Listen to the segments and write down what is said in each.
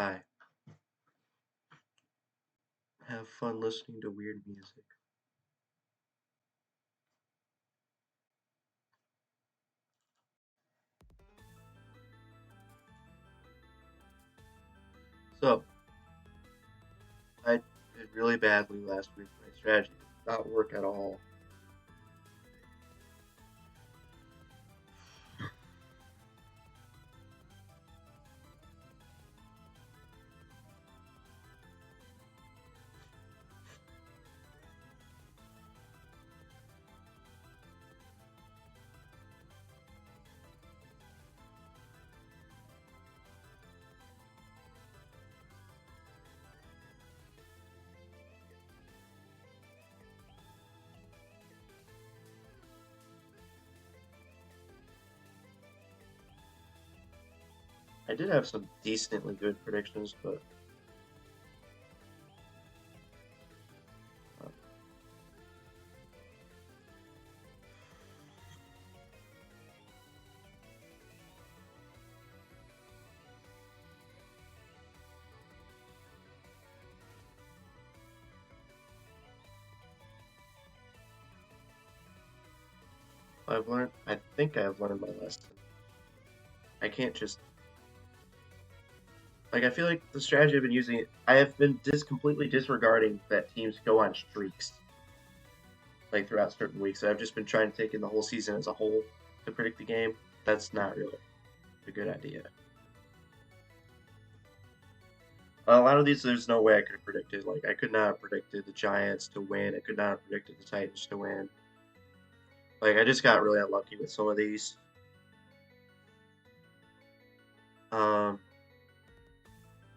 I have fun listening to weird music. So, I did really badly last week. My strategy did not work at all. I did have some decently good predictions, but uh, I've learned. I think I've learned my lesson. I can't just like. I feel like the strategy I've been using. I have been completely disregarding that teams go on streaks like throughout certain weeks. I've just been trying to take in the whole season as a whole to predict the game. That's not really a good idea. A lot of these, there's no way I could have predicted. Like, I could not have predicted the Giants to win. I could not have predicted the Titans to win. Like, I just got really unlucky with some of these. Um,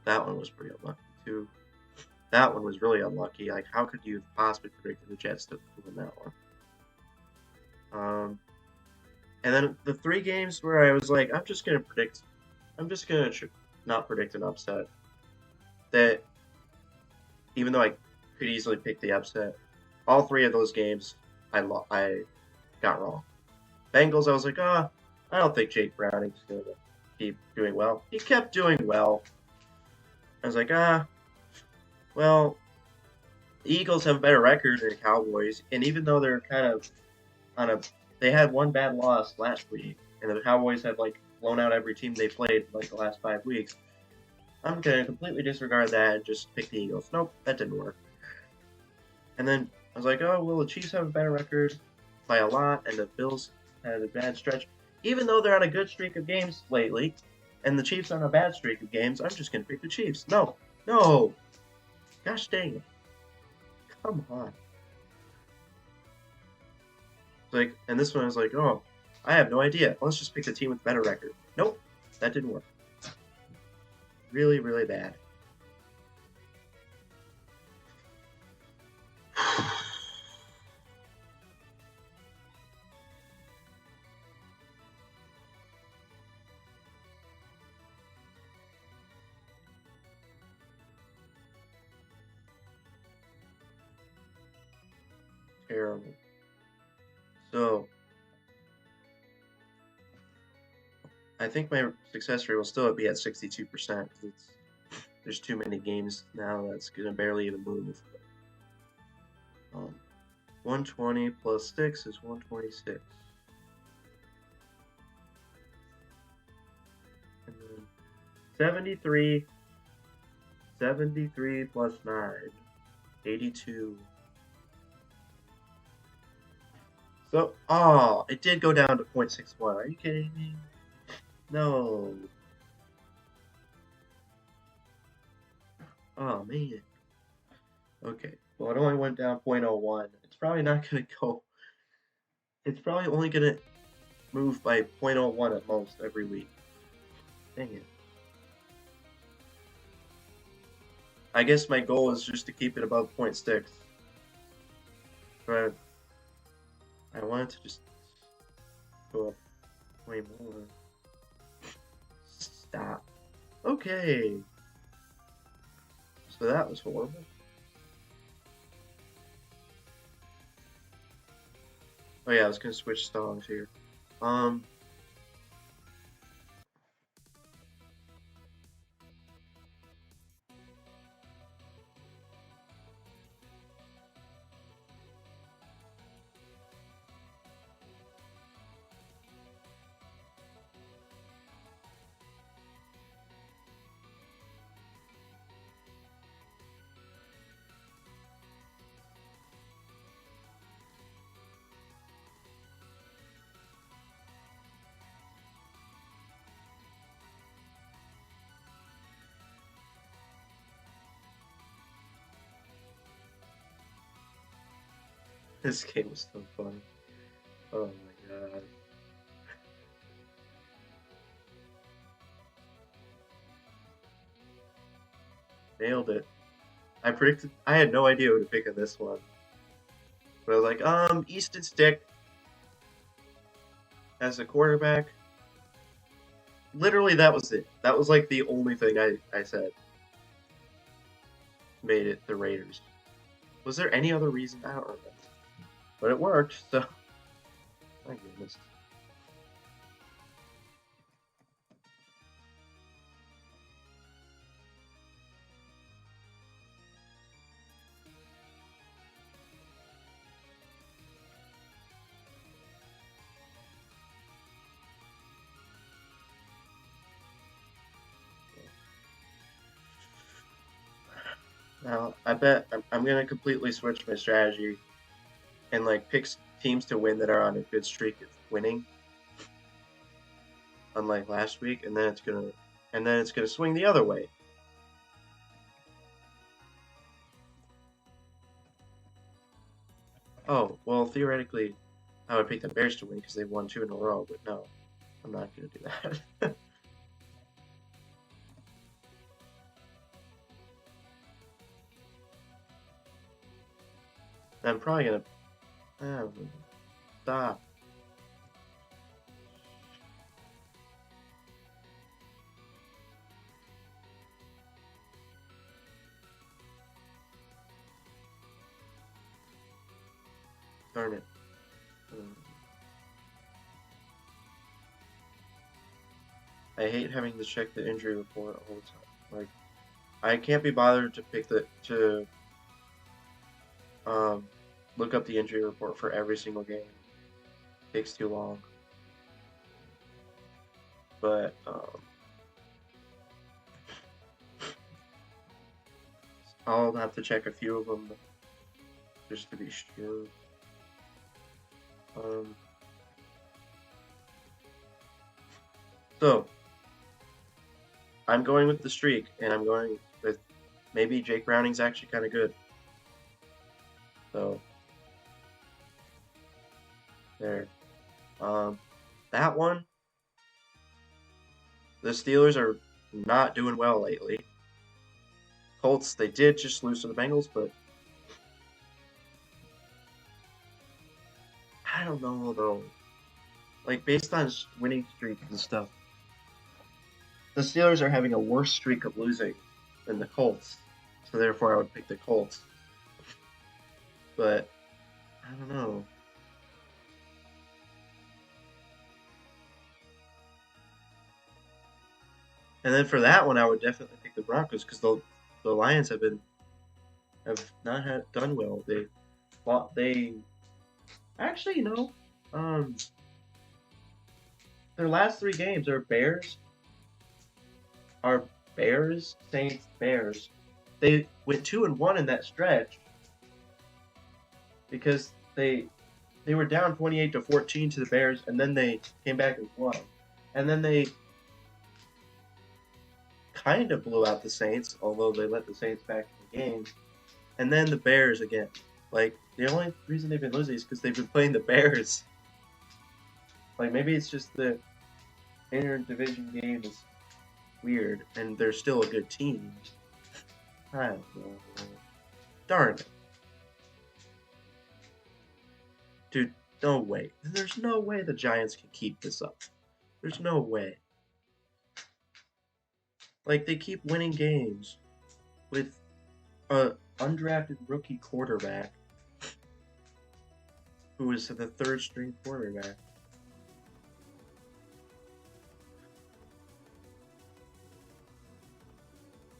that one was pretty unlucky too. That one was really unlucky. Like, how could you have possibly predicted the Jets to win that one? And then the three games where I was like, I'm just gonna not predict an upset. That even though I could easily pick the upset, all three of those games I got wrong. Bengals, I was like, I don't think Jake Browning's going to keep doing well. He kept doing well. I was like, well, the Eagles have a better record than the Cowboys, and even though they're kind of on a, they had one bad loss last week, and the Cowboys have like blown out every team they played like the last 5 weeks. I'm gonna completely disregard that and just pick the Eagles. Nope, that didn't work. And then I was like, oh, well, the Chiefs have a better record by a lot, and the Bills had a bad stretch. Even though they're on a good streak of games lately, and the Chiefs are on a bad streak of games, I'm just going to pick the Chiefs. No, no. Gosh dang it. Come on. Like, and this one I was like, oh, I have no idea. Let's just pick the team with better record. Nope, that didn't work. Really, really bad. Terrible. So, I think my success rate will still be at 62% because there's too many games now that's gonna barely even move. Um, 120 plus 6 is 126. And then 73, 73 plus 9, 82. So, oh, it did go down to 0.61. Are you kidding me? No. Oh, man. Okay. Well, it only went down 0.01. It's probably not going to go. It's probably only going to move by 0.01 at most every week. Dang it. I guess my goal is just to keep it above 0.6. But I wanted to just go up way more. Stop. Okay. So that was horrible. Oh yeah, I was gonna switch songs here. Um, This game was so funny. Oh my god. Nailed it. I had no idea who to pick in this one. But I was like, Easton Stick as a quarterback. Literally, that was it. That was like the only thing I said. Made it the Raiders. Was there any other reason? I don't remember. But it worked, so. My goodness. Now, I bet I'm going to completely switch my strategy and like pick teams to win that are on a good streak of winning, unlike last week, and then it's gonna swing the other way. Oh, well, theoretically, I would pick the Bears to win because they've won 2 in a row, but no, I'm not going to do that. I'm probably going to... stop. Darn it. I hate having to check the injury report all the time. Like, I can't be bothered to look up the injury report for every single game. It takes too long. But I'll have to check a few of them just to be sure. So I'm going with the streak, and I'm going with maybe Jake Browning's actually kind of good. So there. That one, the Steelers are not doing well lately. Colts, they did just lose to the Bengals, but I don't know though. Like based on winning streaks and stuff, the Steelers are having a worse streak of losing than the Colts, so therefore I would pick the Colts. But I don't know. And then for that one, I would definitely pick the Broncos because the Lions have not done well. They actually, their last 3 games are Bears, Saints, Bears. They went 2-1 in that stretch because they were down 28-14 to the Bears, and then they came back and won. And then they kind of blew out the Saints, although they let the Saints back in the game. And then the Bears again. Like, the only reason they've been losing is because they've been playing the Bears. Like, maybe it's just the inter-division game is weird, and they're still a good team. I don't know. Darn it. Dude, no way. There's no way the Giants can keep this up. There's no way. Like, they keep winning games with a undrafted rookie quarterback who is the 3rd string quarterback.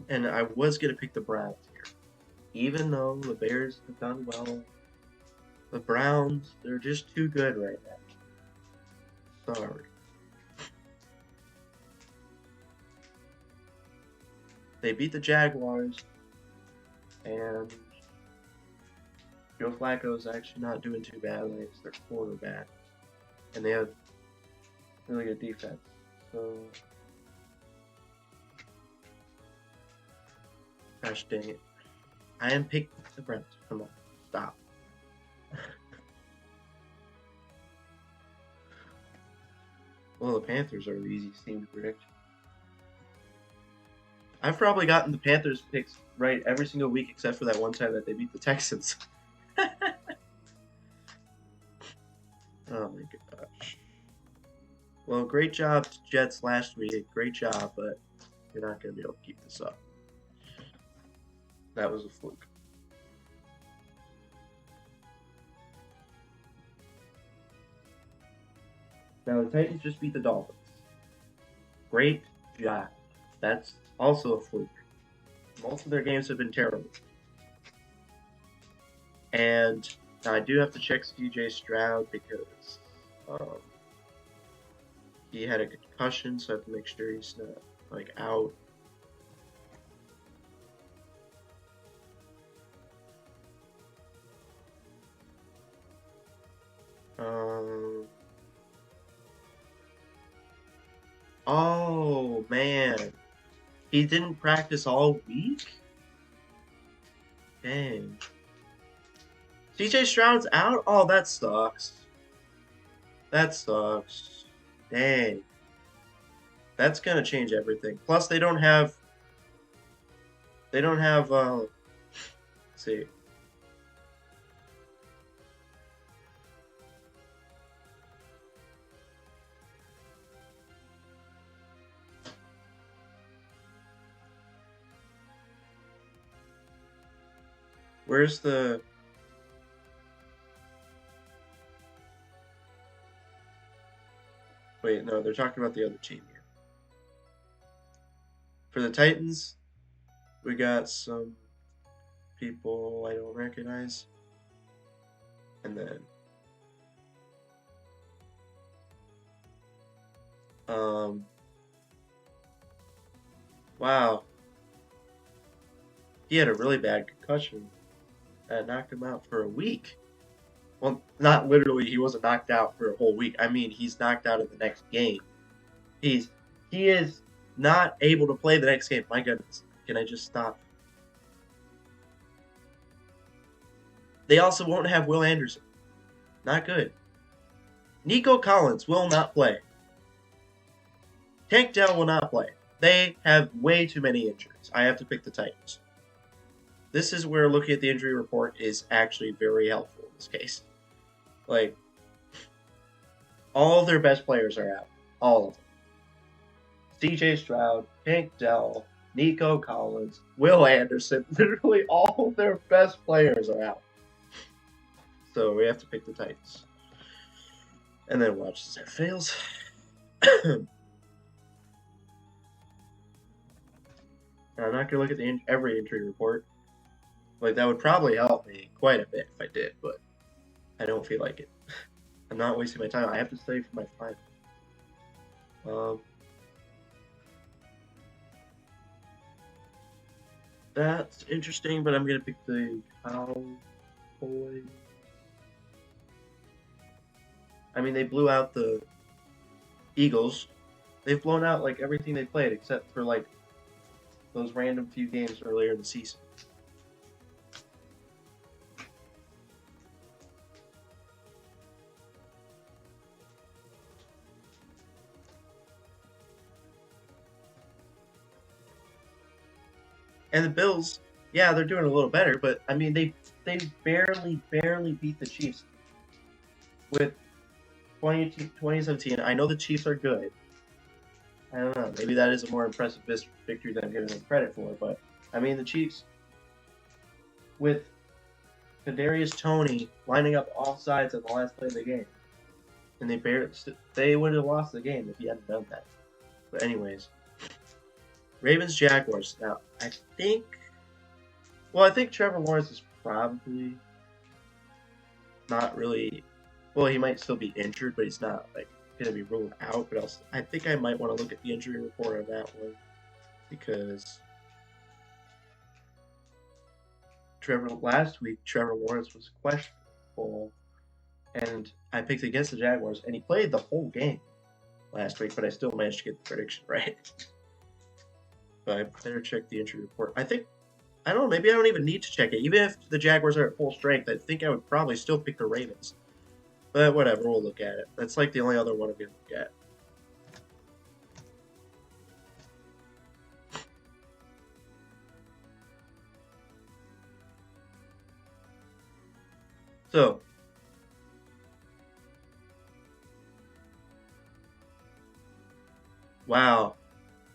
And I was going to pick the Browns here. Even though the Bears have done well, the Browns, they're just too good right now. Sorry. They beat the Jaguars, and Joe Flacco's actually not doing too bad against their quarterback. And they have really good defense. So, gosh dang it. I am picking the Browns. Come on, stop. Well, the Panthers are the easiest team to predict. I've probably gotten the Panthers picks right every single week except for that one time that they beat the Texans. Oh my gosh. Well, great job, Jets, last week. Great job, but you're not going to be able to keep this up. That was a fluke. Now, the Titans just beat the Dolphins. Great job. That's also a fluke. Most of their games have been terrible. And now I do have to check CJ Stroud because he had a concussion, so I have to make sure he's not like out. Oh man, he didn't practice all week? Dang. CJ Stroud's out? Oh, that sucks. That sucks. Dang. That's gonna change everything. Plus, they don't have. Let's see. Where's the. Wait, no, they're talking about the other team here. For the Titans, we got some people I don't recognize. And then wow. He had a really bad concussion that knocked him out for a week. Well, not literally, he wasn't knocked out for a whole week. I mean, he's knocked out in the next game. He is not able to play the next game. My goodness. Can I just stop? They also won't have Will Anderson. Not good. Nico Collins will not play. Tank Dell will not play. They have way too many injuries. I have to pick the Titans. This is where looking at the injury report is actually very helpful in this case. Like, all of their best players are out. All of them. CJ Stroud, Tank Dell, Nico Collins, Will Anderson. Literally all of their best players are out. So we have to pick the Titans. And then watch as that fails. Now, I'm not going to look at every injury report. Like, that would probably help me quite a bit if I did, but I don't feel like it. I'm not wasting my time. I have to study for my final. That's interesting, but I'm going to pick the Cowboys. I mean, they blew out the Eagles. They've blown out, like, everything they played except for, like, those random few games earlier in the season. And the Bills, yeah, they're doing a little better, but I mean, they barely beat the Chiefs with 2017. I know the Chiefs are good. I don't know. Maybe that is a more impressive victory than I'm giving them credit for, but I mean, the Chiefs with Kadarius Toney lining up all sides at the last play of the game, and they would have lost the game if he hadn't done that. But anyways. Ravens Jaguars. Now, I think Trevor Lawrence is probably not really. Well, he might still be injured, but he's not like going to be ruled out. But I think I might want to look at the injury report on that one because last week Trevor Lawrence was questionable, and I picked against the Jaguars, and he played the whole game last week, but I still managed to get the prediction right. But I better check the injury report. I don't know, maybe I don't even need to check it. Even if the Jaguars are at full strength, I think I would probably still pick the Ravens. But whatever, we'll look at it. That's like the only other one I'm going to look at. So, wow.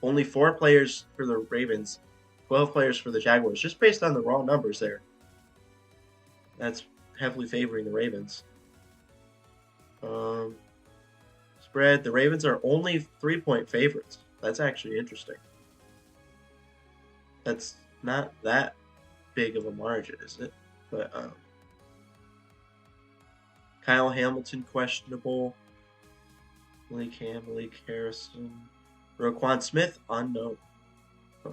Only 4 players for the Ravens, 12 players for the Jaguars, just based on the raw numbers there. That's heavily favoring the Ravens. Spread, the Ravens are only 3-point favorites. That's actually interesting. That's not that big of a margin, is it? But Kyle Hamilton questionable. Malik Harrison. Roquan Smith unknown. Huh.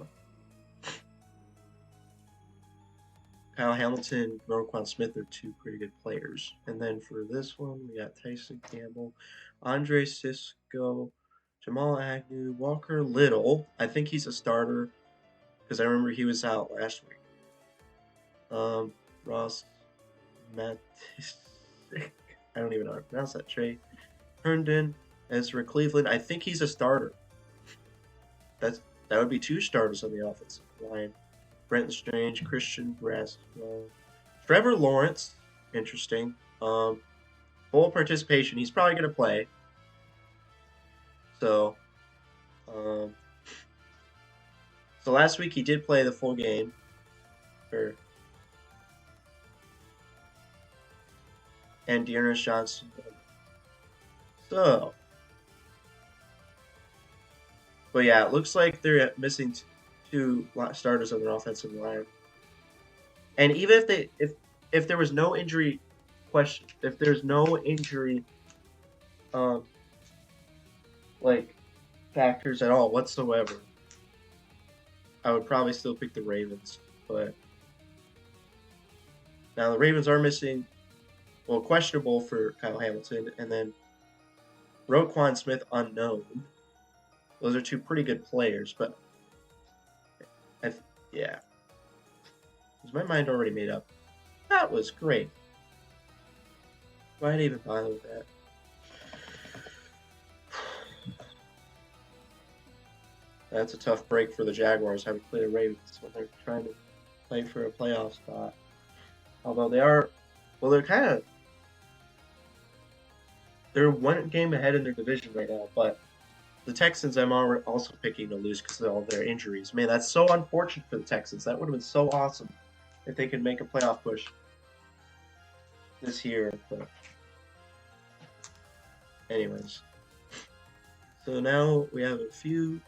Kyle Hamilton, Roquan Smith are 2 pretty good players. And then for this one, we got Tyson Campbell, Andre Cisco, Jamal Agnew, Walker Little. I think he's a starter because I remember he was out last week. Ross Mattis. I don't even know how to pronounce that. Trey Herndon, Ezra Cleveland. I think he's a starter. That would be 2 starters on the offensive line. Brenton Strange, Christian Braswell, Trevor Lawrence. Interesting. Full participation. He's probably going to play. So, so last week he did play the full game. And Dearness Johnson. So, but yeah, it looks like they're missing 2 starters on their offensive line. And even if there was no injury question, if there's no injury like factors at all whatsoever, I would probably still pick the Ravens. But now the Ravens are missing, well, questionable for Kyle Hamilton, and then Roquan Smith unknown. Those are 2 pretty good players, but yeah. Was my mind already made up? That was great. Why'd I even bother with that? That's a tough break for the Jaguars having to play the Ravens when they're trying to play for a playoff spot. Although they're 1 game ahead in their division right now, but the Texans I'm also picking to lose because of all their injuries. Man, that's so unfortunate for the Texans. That would have been so awesome if they could make a playoff push this year. But anyways, so now we have a few.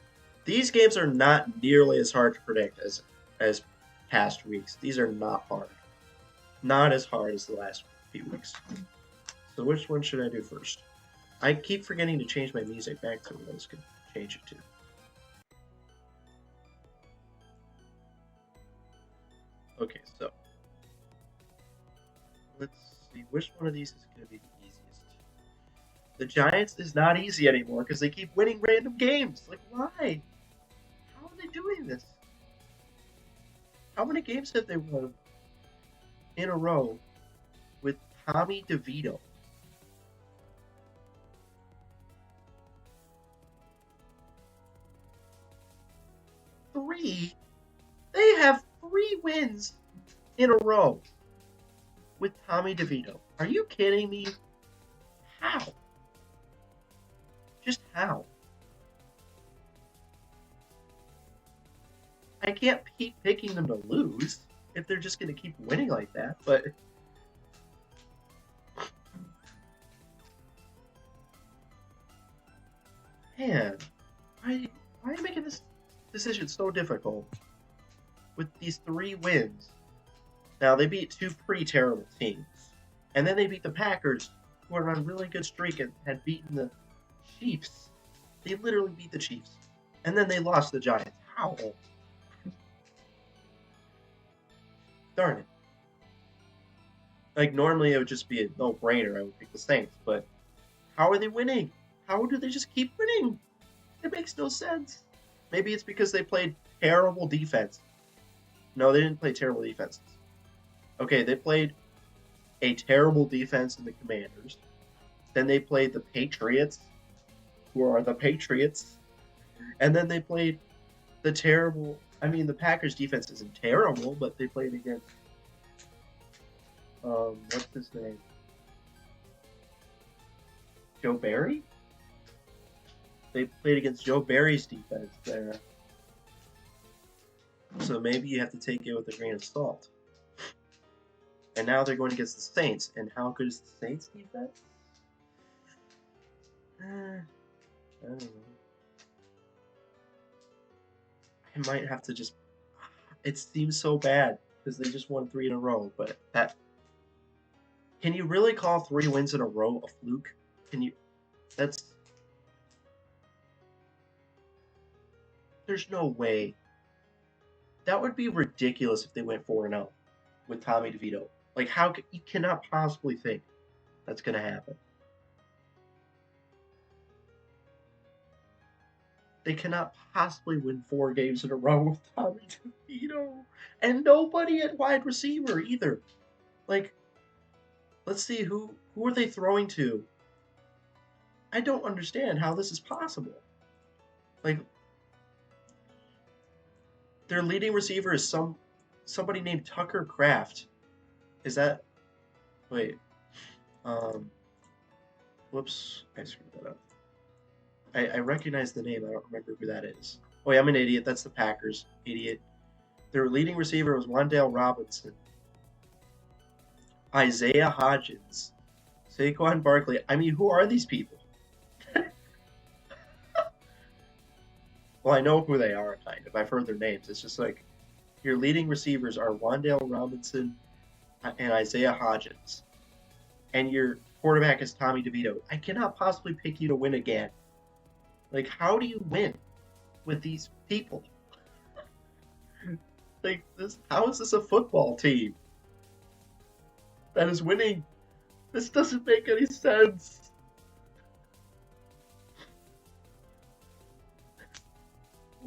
These games are not nearly as hard to predict as past weeks. These are not hard. Not as hard as the last few weeks. So which one should I do first? I keep forgetting to change my music back to what I was going to change it to. Okay, so let's see. Which one of these is going to be the easiest? The Giants is not easy anymore because they keep winning random games. Like, why? How are they doing this? How many games have they won in a row with Tommy DeVito? They have 3 wins in a row with Tommy DeVito. Are you kidding me? How? Just how? I can't keep picking them to lose if they're just going to keep winning like that, but man, why are you making this decision so difficult with these 3 wins? Now, they beat 2 pretty terrible teams. And then they beat the Packers, who are on a really good streak and had beaten the Chiefs. They literally beat the Chiefs. And then they lost the Giants. How? Darn it. Like, normally it would just be a no-brainer. I would pick the Saints. But how are they winning? How do they just keep winning? It makes no sense. Maybe it's because they played terrible defense. No, they didn't play terrible defenses. Okay, they played a terrible defense in the Commanders. Then they played the Patriots, who are the Patriots. And then they played the terrible... I mean, the Packers' defense isn't terrible, but they played against What's his name? Joe Barry? They played against Joe Barry's defense there. So maybe you have to take it with a grain of salt. And now they're going against the Saints. And how good is the Saints defense? I don't know. I might have to just. It seems so bad because they just won 3 in a row. But that. Can you really call 3 wins in a row a fluke? Can you? That's. There's no way. That would be ridiculous if they went 4-0 with Tommy DeVito. Like, how you cannot possibly think that's going to happen. They cannot possibly win 4 games in a row with Tommy DeVito. And nobody at wide receiver either. Like, let's see, who are they throwing to? I don't understand how this is possible. Like, their leading receiver is somebody named Tucker Kraft. Is that... Wait. Whoops. I screwed that up. I recognize the name. I don't remember who that is. Oh, yeah, I'm an idiot. That's the Packers. Idiot. Their leading receiver was Wan'Dale Robinson. Isaiah Hodgins. Saquon Barkley. I mean, who are these people? Well, I know who they are, kind of. I've heard their names. It's just like, your leading receivers are Wan'Dale Robinson and Isaiah Hodgins. And your quarterback is Tommy DeVito. I cannot possibly pick you to win again. Like, how do you win with these people? Like, how is this a football team that is winning? This doesn't make any sense.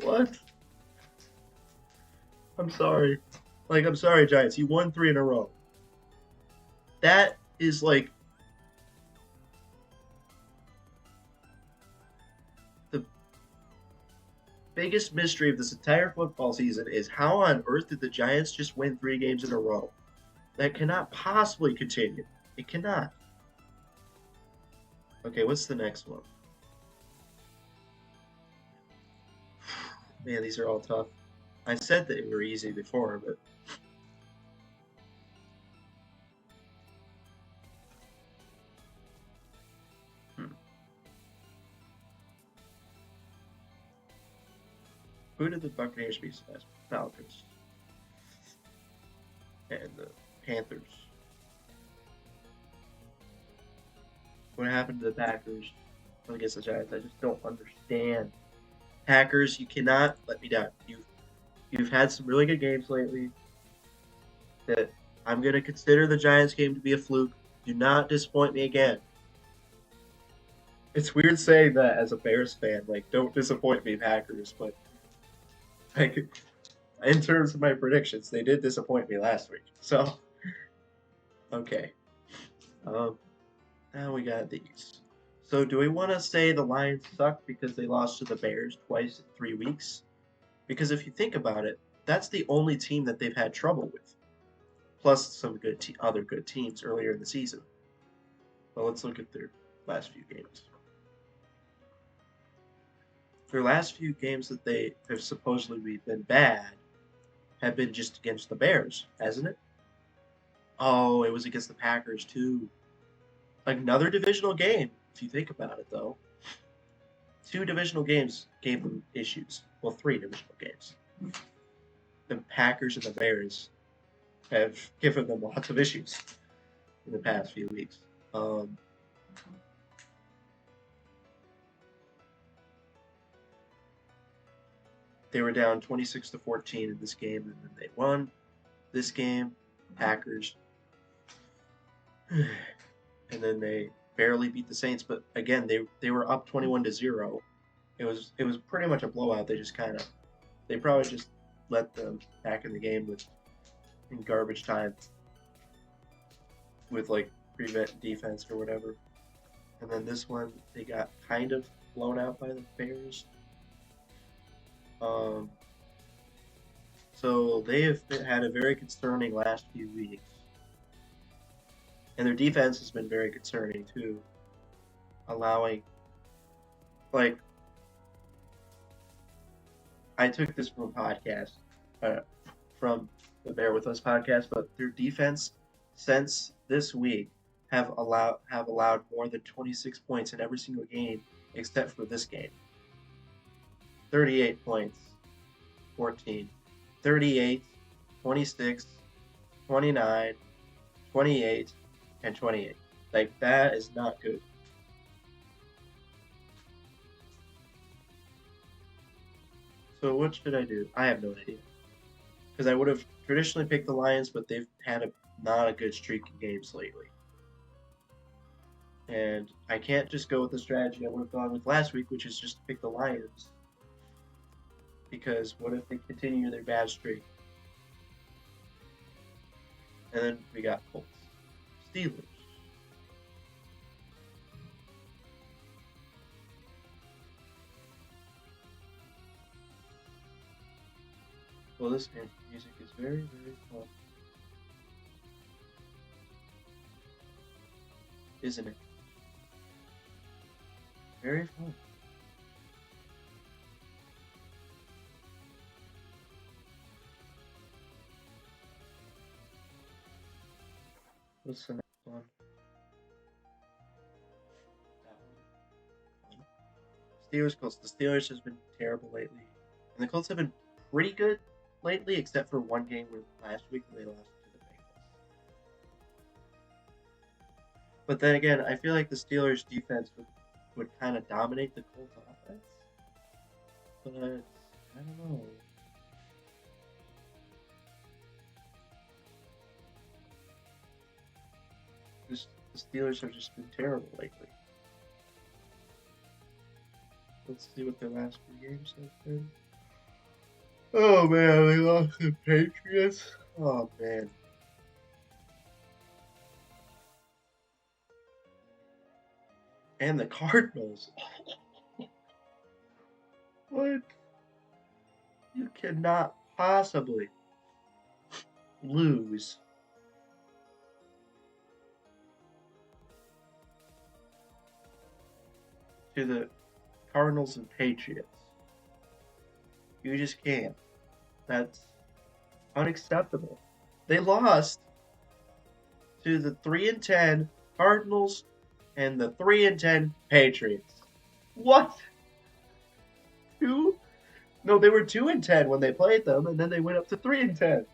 What? I'm sorry. Like, I'm sorry, Giants. You won 3 in a row. That is like the biggest mystery of this entire football season is how on earth did the Giants just win 3 games in a row? That cannot possibly continue. It cannot. Okay, what's the next one? Man, these are all tough. I said that they were easy before, but... Who did the Buccaneers beat last? Falcons. And the Panthers. What happened to the Packers against the Giants? I just don't understand. Packers, you cannot let me down. You've had some really good games lately. That I'm going to consider the Giants game to be a fluke. Do not disappoint me again. It's weird saying that as a Bears fan. Like, don't disappoint me, Packers. But like, in terms of my predictions, they did disappoint me last week. So, okay. Now we got these. So do we want to say the Lions suck because they lost to the Bears twice in 3 weeks? Because if you think about it, that's the only team that they've had trouble with. Plus some other good teams earlier in the season. Well, let's look at their last few games. Their last few games that they have supposedly been bad have been just against the Bears, hasn't it? Oh, it was against the Packers too. Another divisional game, if you think about it, though. 2 divisional games gave them issues. Well, 3 divisional games. The Packers and the Bears have given them lots of issues in the past few weeks. They were down 26-14 in this game, and then they won this game. Packers. And then they barely beat the Saints, but again, they were up 21-0. It was pretty much a blowout. They probably just let them back in the game in garbage time with like prevent defense or whatever. And then this one, they got kind of blown out by the Bears. So they have had a very concerning last few weeks. And their defense has been very concerning too, allowing like I took this from a podcast, uh, from the Bear With Us podcast, but their defense since this week have allowed more than 26 points in every single game except for this game. 38 points, 14, 38, 26, 29, 28, and 28. Like that is not good. So what should I do? I have no idea. Because I would have traditionally picked the Lions, but they've had not a good streak of games lately. And I can't just go with the strategy I would have gone with last week, which is just to pick the Lions. Because what if they continue their bad streak? And then we got Colts. Steelers. Well, this music is very, very fun. Isn't it? Very fun. What's the next one? That one. Steelers Colts. The Steelers has been terrible lately, and the Colts have been pretty good lately, except for one game where last week they lost to the Bengals. But then again, I feel like the Steelers defense would kind of dominate the Colts offense. But I don't know. Just the Steelers have just been terrible lately. Let's see what their last few games have been. Oh man, they lost to the Patriots. Oh man. And the Cardinals. What? You cannot possibly lose to the Cardinals and Patriots. You just can't. That's unacceptable. They lost to the 3-10 Cardinals and the 3-10 Patriots. What? Two? No, they were 2-10 when they played them, and then they went up to 3-10.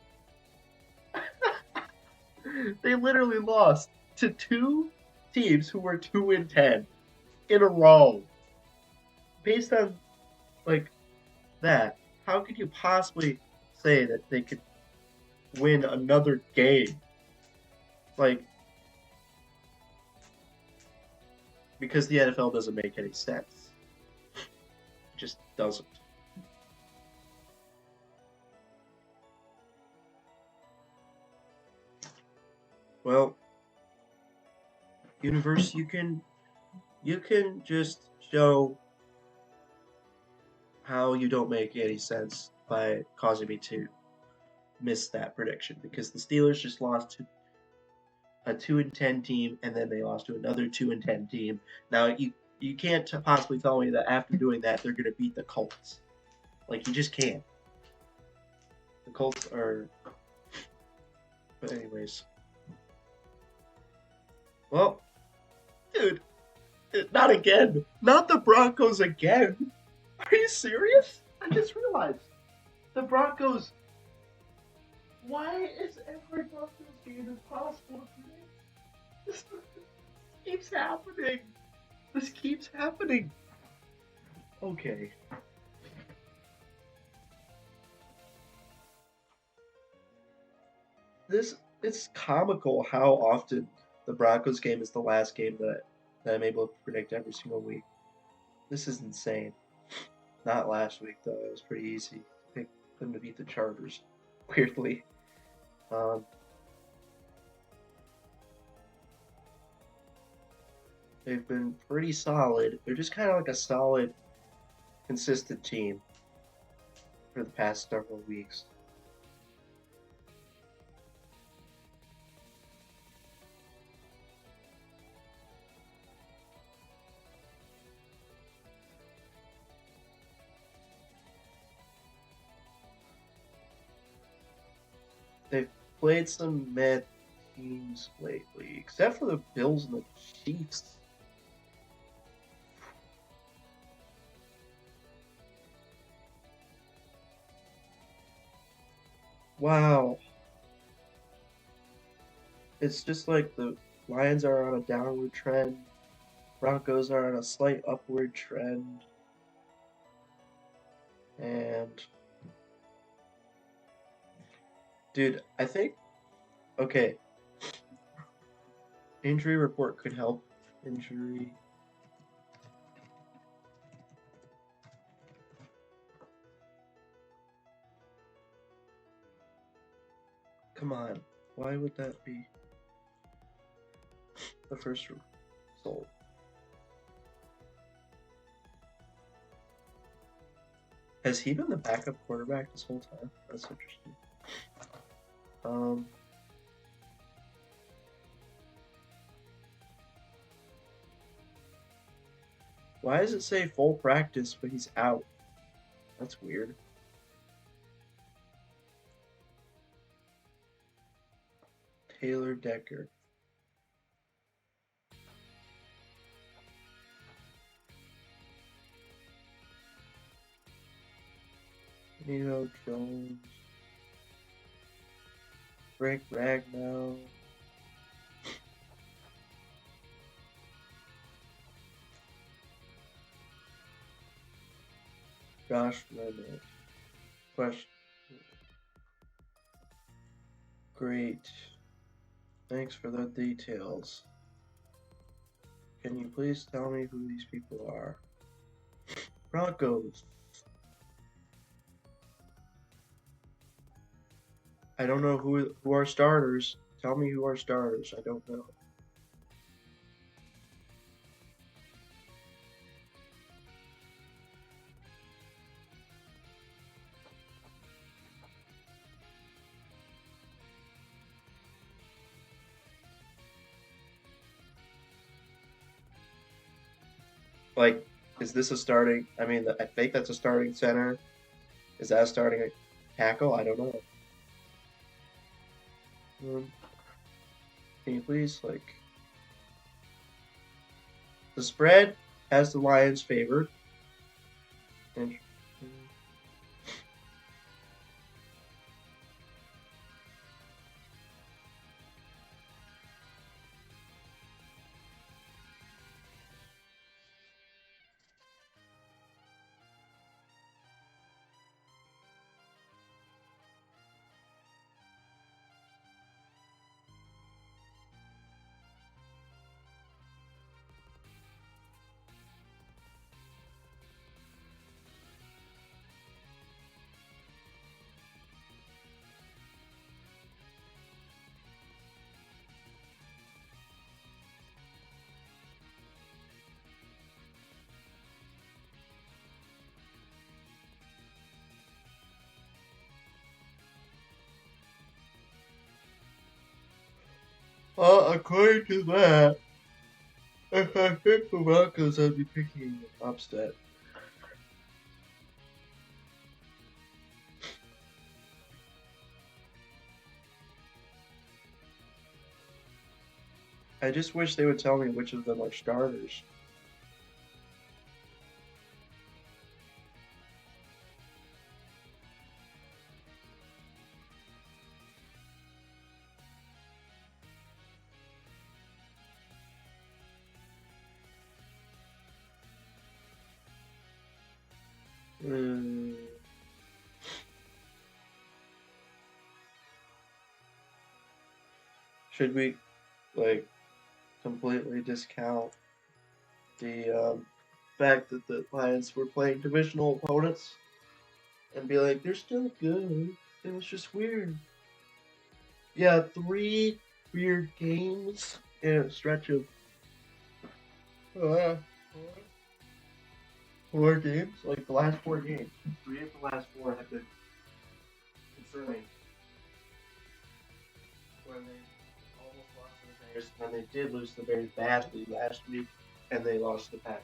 They literally lost to two teams who were 2-10 in a row. Based on like that, how could you possibly say that they could win another game? Like, because the NFL doesn't make any sense. It just doesn't. Well, universe, you can just show how you don't make any sense by causing me to miss that prediction, because the Steelers just lost to a 2-10 team, and then they lost to another 2-10 team. Now you can't possibly tell me that after doing that they're going to beat the Colts. Like, you just can't. The Colts are. But anyways, well, dude, not again. Not the Broncos again. Are you serious? I just realized the Broncos. Why is every Broncos game impossible to predict? This keeps happening. This keeps happening. Okay. It's comical how often the Broncos game is the last game that I'm able to predict every single week. This is insane. Not last week though. It was pretty easy to pick them to beat the Chargers. Weirdly. They've been pretty solid. They're just kind of like a solid, consistent team for the past several weeks. They've played some meh teams lately, except for the Bills and the Chiefs. Wow. It's just like the Lions are on a downward trend. Broncos are on a slight upward trend. And dude, I think okay, injury report could help. Injury. Come on. Why would that be the first result? Has he been the backup quarterback this whole time? That's interesting. Why does it say full practice but he's out? That's weird. Taylor Decker. Nino Jones. Rick Ragnow. Josh Lemon. Question. Great. Thanks for the details. Can you please tell me who these people are? Broncos. I don't know who are starters. Tell me who are starters. I don't know. Like, is this a starting? I mean, I think that's a starting center. Is that a starting tackle? I don't know. Can you please, like, the spread has the Lions favored. According to that, if I pick the Broncos, I'd be picking upset. I just wish they would tell me which of them are starters. Should we, like, completely discount the fact that the Lions were playing divisional opponents and be like, they're still good. It was just weird. Yeah, 3 weird games in a stretch of 4 games. Like the last 4 games. 3 of the last 4 have been concerning. When they almost lost to the Bears, and they did lose the Bears badly last week, and they lost the Packers.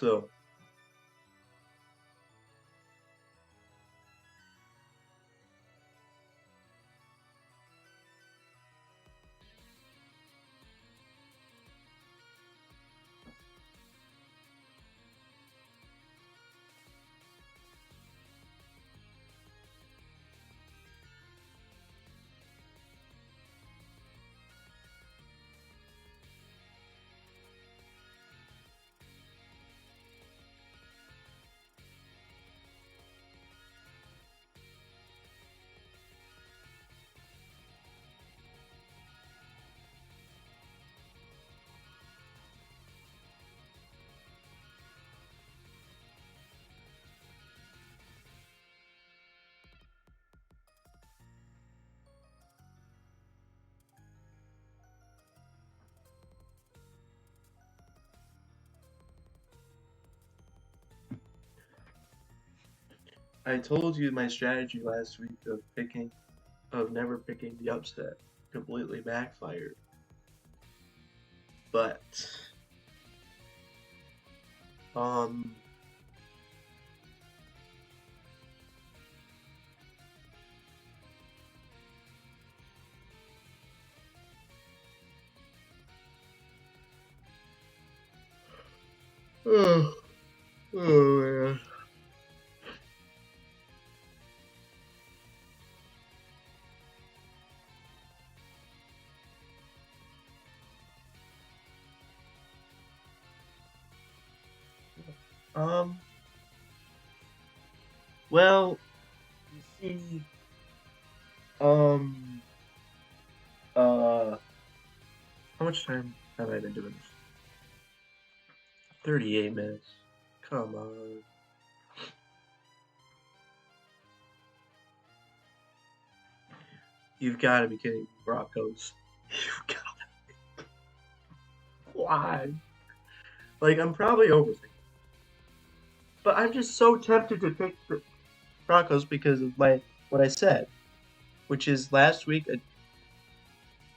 So I told you my strategy last week of never picking the upset completely backfired. But um oh, oh man. Um well, you see, um uh how much time have I been doing this? 38 minutes. Come on. You've got to be kidding me, Broncos. You've got why? Like, I'm probably overthinking. But I'm just so tempted to pick the Broncos because of what I said, which is last week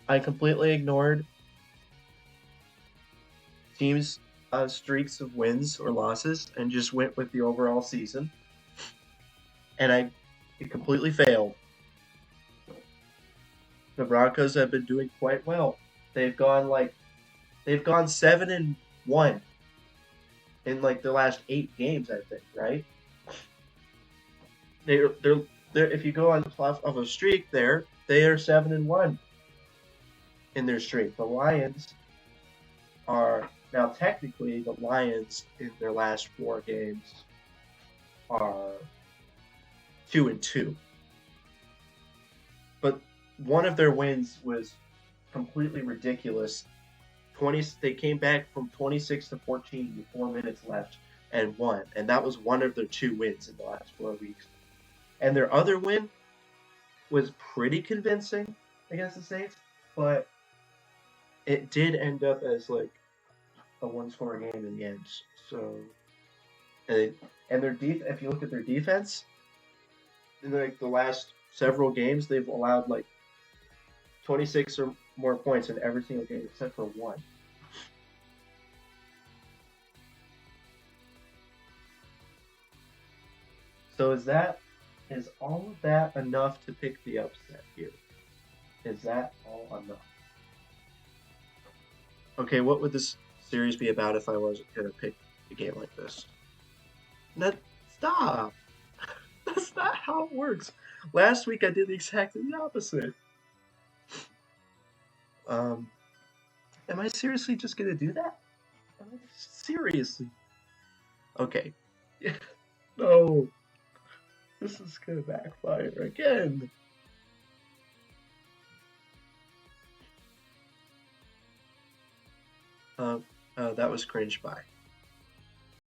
I completely ignored teams' streaks of wins or losses and just went with the overall season, and it completely failed. The Broncos have been doing quite well. They've gone like they've gone 7-1 in like the last 8 games, I think, right? They're if you go on top of a streak there, they are 7-1 in their streak. The Lions are now technically the Lions in their last 4 games are 2-2. But one of their wins was completely ridiculous. They came back from 26-14 with 4 minutes left and won, and that was one of their 2 wins in the last 4 weeks. And their other win was pretty convincing against the Saints, but it did end up as like a one-score game in the end. So, and their if you look at their defense, in like the last several games, they've allowed like 26 or more points in every single game except for one. So is all of that enough to pick the upset here? Is that all enough? Okay, what would this series be about if I wasn't gonna pick a game like this? Stop. That's not how it works. Last week I did exactly the opposite. Am I seriously just gonna do that? Seriously? Okay. No. This is gonna backfire again. That was cringe by.